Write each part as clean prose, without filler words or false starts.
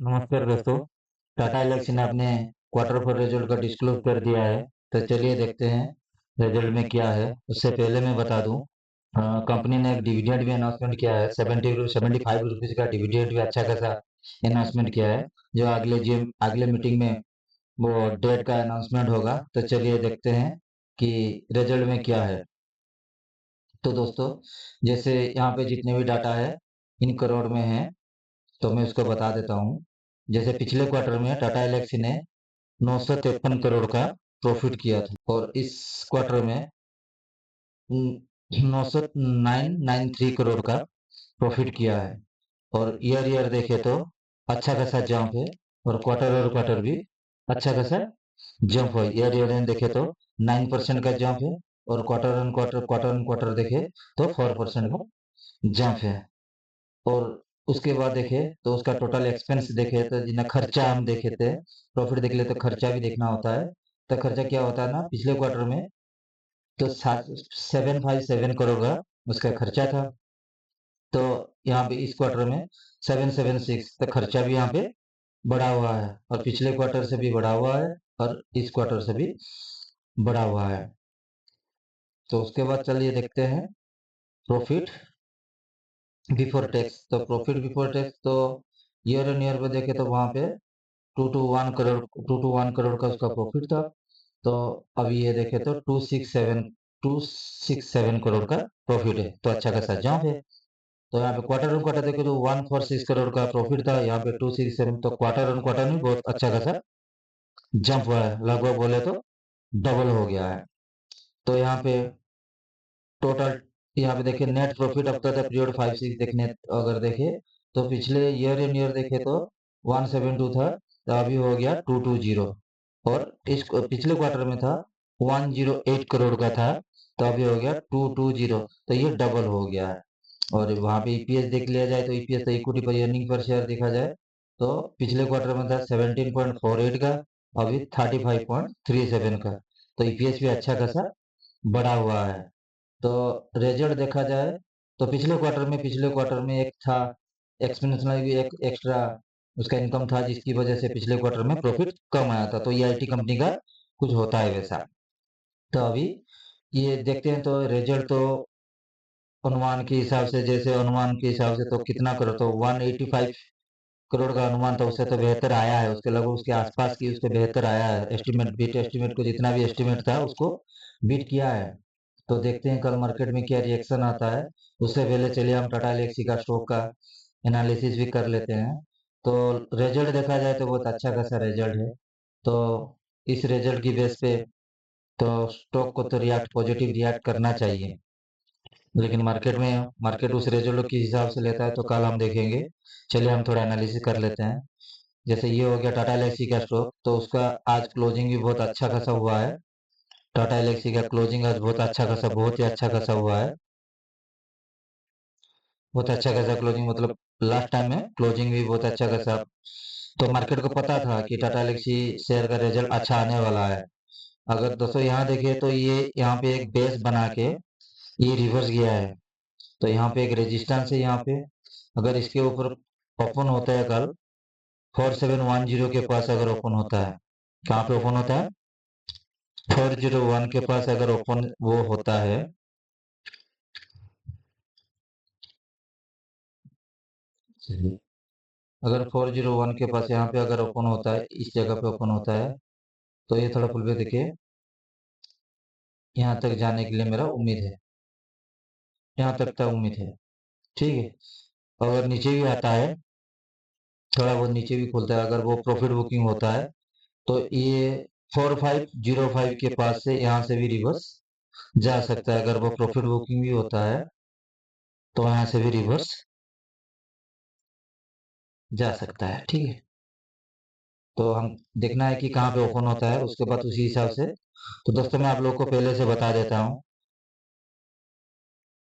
नमस्कार दोस्तों। टाटा एल्क्सी ने अपने क्वार्टर फोर रिजल्ट का डिस्क्लोज कर दिया है। तो चलिए देखते हैं रिजल्ट में क्या है। उससे पहले मैं बता दूं, कंपनी ने एक डिविडेंड भी अनाउंसमेंट किया है। 75 रुपीज का डिविडेंड भी अच्छा खासा अनाउंसमेंट किया है, जो अगले मीटिंग में वो डेट का अनाउंसमेंट होगा। तो चलिए देखते हैं कि रिजल्ट में क्या है। तो दोस्तों, जैसे यहाँ पे जितने भी डाटा है इन करोड़ में है, तो मैं उसको बता देता हूँ। जैसे पिछले क्वार्टर में टाटा एल्क्सी ने 953 करोड़ का प्रॉफिट किया था, और इस क्वार्टर में 993 करोड़ का प्रॉफिट किया है। और ईयर ईयर देखे तो अच्छा खासा जंप है, और क्वार्टर भी अच्छा खासा जंप है। ईयर ईयर देखे तो 9% का जंप है, और क्वार्टर ऑन क्वार्टर देखे तो 4% का जंप है। और उसके बाद देखे तो उसका टोटल एक्सपेंस देखे तो जितना खर्चा हम देखे थे, प्रॉफिट देख ले तो खर्चा भी देखना होता है। तो खर्चा क्या होता है ना, पिछले क्वार्टर में तो 757 करोड़ का उसका खर्चा था। तो यहाँ पे इस क्वार्टर में 776, तो खर्चा भी यहाँ पे बढ़ा हुआ है, और पिछले क्वार्टर से भी बढ़ा हुआ है, और इस क्वार्टर से भी बढ़ा हुआ है। तो उसके बाद चलिए देखते हैं प्रॉफिट बिफोर टैक्स। तो प्रॉफिट बिफोर टैक्स तो ईयर एन ईयर पे देखे तो वहां पे 2 to 1 करोड़ का उसका प्रॉफिट था। तो अभी ये देखे तो 267 करोड़ का प्रॉफिट है, तो अच्छा खासा जंप है। तो यहाँ पे क्वार्टर ऑन क्वार्टर देखे तो 146 करोड़ का प्रॉफिट था, यहाँ पे 267, तो क्वार्टर ऑन क्वार्टर में बहुत अच्छा खासा जंप हुआ है, लगभग बोले तो डबल हो गया है। तो यहाँ पे टोटल, यहाँ पे देखिए net profit after the period 5-6 देखने अगर देखे तो पिछले ईयर इन ईयर देखे तो 172 था, तो अभी हो गया 220। और इस पिछले क्वार्टर में था 108 करोड़ का था, तो अभी हो गया 220, तो ये डबल हो गया है। और वहाँ पे ईपीएस देख लिया जाए तो ईपीएस तो इक्विटी पर अर्निंग पर शेयर देखा जाए तो पिछले क्वार्टर में था 17.48 का, अभी 35.37 का, तो ईपीएस भी अच्छा खासा बढ़ा हुआ है। तो रिजल्ट देखा जाए तो पिछले क्वार्टर में एक था एक्सपेंशनल भी, एक एक्स्ट्रा उसका इनकम था, जिसकी वजह से पिछले क्वार्टर में प्रॉफिट कम आया था। तो ये आईटी कंपनी का कुछ होता है वैसा। तो अभी ये देखते हैं तो रिजल्ट तो अनुमान के हिसाब से, जैसे अनुमान के हिसाब से तो कितना करो तो 185 करोड़ का अनुमान था, उससे तो बेहतर आया है, उसके लगभग उसके आसपास की उसके बेहतर आया है। एस्टिमेट को जितना भी एस्टिमेट था उसको बीट किया है। तो देखते हैं कल मार्केट में क्या रिएक्शन आता है। उससे पहले चलिए हम टाटा एल्क्सी का स्टॉक का एनालिसिस भी कर लेते हैं। तो रिजल्ट देखा जाए तो बहुत अच्छा खासा रिजल्ट है। तो इस रिजल्ट की बेस पे तो स्टॉक को तो पॉजिटिव रिएक्ट करना चाहिए, लेकिन मार्केट उस रिजल्ट के हिसाब से लेता है, तो कल हम देखेंगे। चलिए हम थोड़ा एनालिसिस कर लेते हैं। जैसे ये हो गया टाटा एल्क्सी का स्टॉक, तो उसका आज क्लोजिंग भी बहुत अच्छा खासा हुआ है। टाटा एल्क्सी का क्लोजिंग आज बहुत अच्छा खासा, बहुत ही अच्छा खासा हुआ है। बहुत अच्छा खासा क्लोजिंग मतलब लास्ट टाइम में क्लोजिंग भी बहुत अच्छा खासा। तो मार्केट को पता था कि टाटा एल्क्सी शेयर का रिजल्ट अच्छा आने वाला है। अगर दोस्तों यहाँ देखिए तो ये यहाँ पे एक बेस बना के ये रिवर्स गया है। तो यहाँ पे एक रेजिस्टेंस है यहाँ पे। अगर इसके ऊपर ओपन होता है कल 4710 के पास, अगर ओपन होता है, कहाँ पे ओपन होता है 401 के पास, अगर ओपन वो होता है, अगर 401 के पास यहाँ पे अगर ओपन होता है, इस जगह पे ओपन होता है, तो ये थोड़ा फुल पे देखिए, यहाँ तक जाने के लिए मेरा उम्मीद है, यहाँ तक का उम्मीद है। ठीक है, अगर नीचे भी आता है, थोड़ा बहुत नीचे भी खुलता है, अगर वो प्रॉफिट बुकिंग होता है, तो ये 4505 के पास से यहाँ से भी रिवर्स जा सकता है। अगर वो प्रॉफिट बुकिंग भी होता है तो यहाँ से भी रिवर्स जा सकता है। ठीक है, तो हम देखना है कि कहाँ पे ओपन होता है, उसके बाद उसी हिसाब से। तो दोस्तों मैं आप लोग को पहले से बता देता हूँ,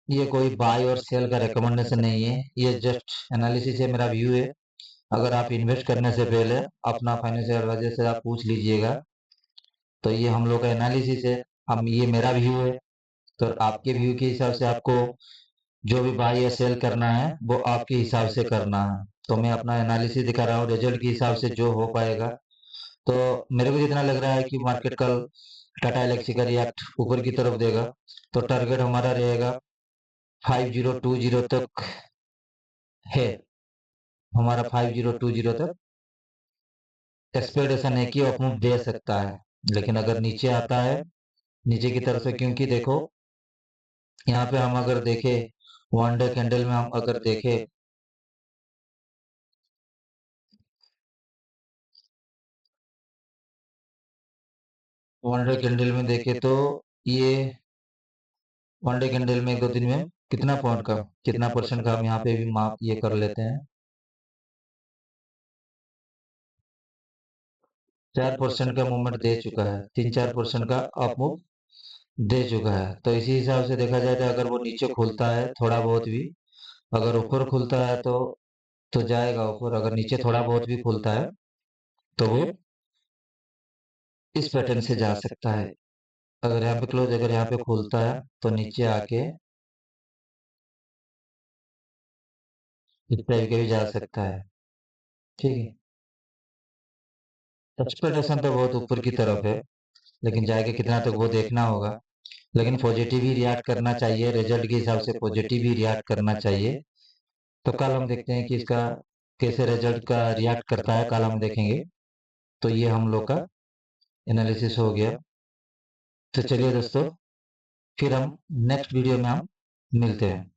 ये कोई बाय और सेल का रिकमेंडेशन नहीं है, ये जस्ट एनालिसिस है, मेरा व्यू है। अगर आप इन्वेस्ट करने से पहले अपना फाइनेंशियल एडवाइजर से आप पूछ लीजिएगा। तो ये हम लोग का एनालिसिस है, हम ये मेरा व्यू है। तो आपके व्यू के हिसाब से आपको जो भी बाय या सेल करना है वो आपके हिसाब से करना है। तो मैं अपना एनालिसिस दिखा रहा हूँ रिजल्ट के हिसाब से जो हो पाएगा। तो मेरे को जितना लग रहा है कि मार्केट कल टाटा एलेक्सी का रिएक्ट ऊपर की तरफ देगा, तो टारगेट हमारा रहेगा 5020 तक है। हमारा 5020 तक एक्सपेक्टेशन है कि अप मूव दे सकता है। लेकिन अगर नीचे आता है नीचे की तरफ से, क्योंकि देखो यहाँ पे हम अगर देखें वन डे कैंडल में, हम अगर देखें वन डे कैंडल में देखें तो ये वन डे कैंडल में 1-2 दिन में कितना पॉइंट का, कितना परसेंट का हम यहाँ पे भी माप ये कर लेते हैं। 4% का मूवमेंट दे चुका है, 3-4% का अप मूव दे चुका है। तो इसी हिसाब से देखा जाए तो अगर वो नीचे खुलता है थोड़ा बहुत भी, अगर ऊपर खुलता है तो जाएगा ऊपर, अगर नीचे थोड़ा बहुत भी खुलता है तो वो इस पैटर्न से जा सकता है। अगर यहाँ पे क्लोज, अगर यहाँ पे खुलता है तो नीचे आके इस टाइप के भी जा सकता है। ठीक है, एक्सपेक्टेशन तो बहुत ऊपर की तरफ है, लेकिन जाएगा कितना तक वो देखना होगा। लेकिन पॉजिटिव ही रिएक्ट करना चाहिए, रिजल्ट के हिसाब से पॉजिटिव ही रिएक्ट करना चाहिए। तो कल हम देखते हैं कि इसका कैसे रिजल्ट का रिएक्ट करता है, कल हम देखेंगे। तो ये हम लोग का एनालिसिस हो गया। तो चलिए दोस्तों, फिर हम नेक्स्ट वीडियो में हम मिलते हैं।